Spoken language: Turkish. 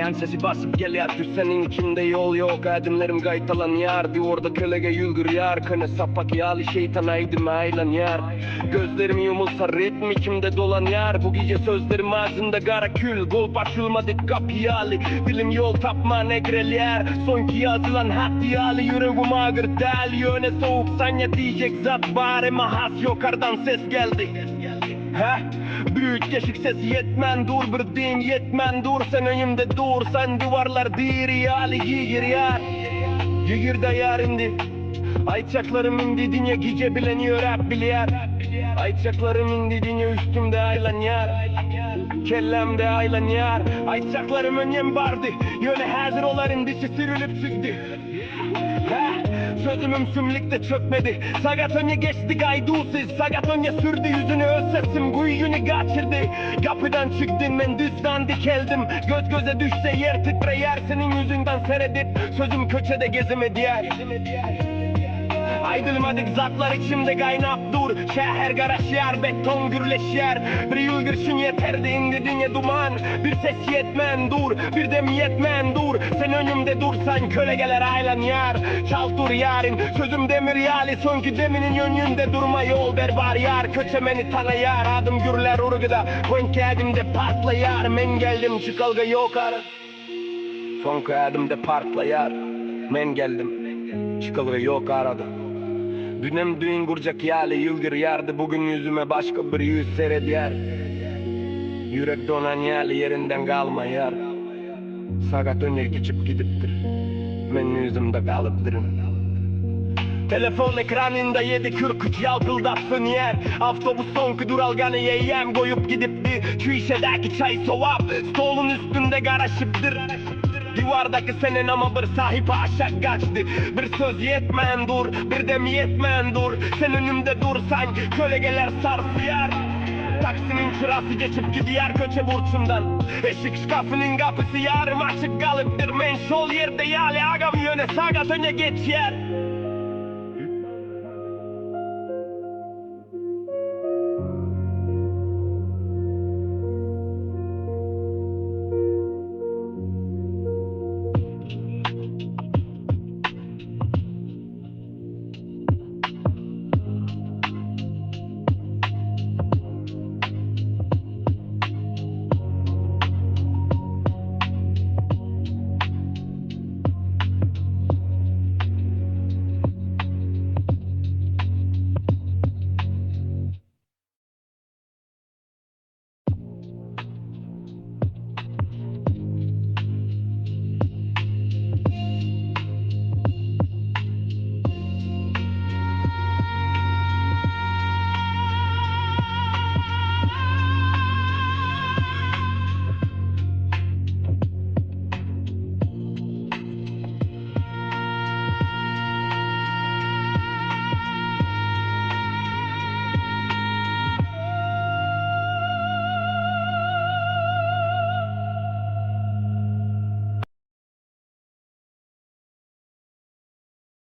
Yan sesi basıp geliyor senin içinde yol yok. Adımlarım gaytalan yar bir orada kölege yılgır yar. Kanı sapak yağlı şeytan aydım aylan yar. Gözlerim yumulsa ritmi kimde dolan yar. Bu gece sözlerim ağzında kara kül. Gol başılmadı kapıyalı. Dilim yol tapma negrel yer. Sonki yazılan hatiyalı. Yüreğim ağır del yöne soğuk sanya diyecek zat bari mahas yukarıdan ses geldi. Heh, büyük geçik sesi yetmen dur bir din yetmen dur. Sen önümde dur sen duvarlar diri yali giyir yar. Giyir de yar indi. Ayçaklarım indi dinye gice bileniyor hep bilyar. Ayçaklarım indi dinye üstümde aylan yar. Kellemde aylan yar. Ayçaklarım önyem vardı. Yöne hazır oların dişi sürülüp çıktı. Sözümüm sümlükte çökmedi. Sagat önye geçti gaydusuz. Sagat önye sürdü yüzünü öz sesim kuyunu kaçırdı. Kapıdan çıktın ben düzden dikeldim. Göz göze düşse yer titre yer. Senin yüzünden seyredip sözüm köçede gezemedi yer. Aydılmadık zatlar içimde kaynap dur. Şehir garaş yer beton gürleş yer. Bir yılgırsın yeterdi indi dünya duman. Bir ses yetmen dur bir dem yetmen dur. Sen önümde dursan kölegeler aylan yar. Çal dur yarın sözüm demir yali. Sonki deminin yönünde durma yol ver var yar. Köçemeni tanı yar adım gürler urguda. Sonki adımda partla yar. Men geldim çıkalga yok ara. Sonki adımda partla yar. Men geldim çıkalga yok arada. Dünem düğün kuracak yali yılgır yardı. Bugün yüzüme başka bir yüz seyrediyor. Yürek donan yali yerinden kalma yar. Sagat öne geçip gidiptir. Men yüzümde kalıptırım. Telefon ekranında 7:43 yalpıldatsın yer. Avtobus sonki duralganı yeyem koyup gidipti. Şu işedeki çay soğap stolun üstünde karaşıptır. Duvardaki senin ama bir sahip aşağı kaçtı. Bir söz yetmen dur, bir dem yetmen dur. Sen önümde dursan kölegeler sarsıyar. Taksinin çırası geçip gidiyor köçe burçundan. Eşik şkafının kapısı yarım açık kalıptır. Men şol yerde yali agam yöne sagat öne geç yer.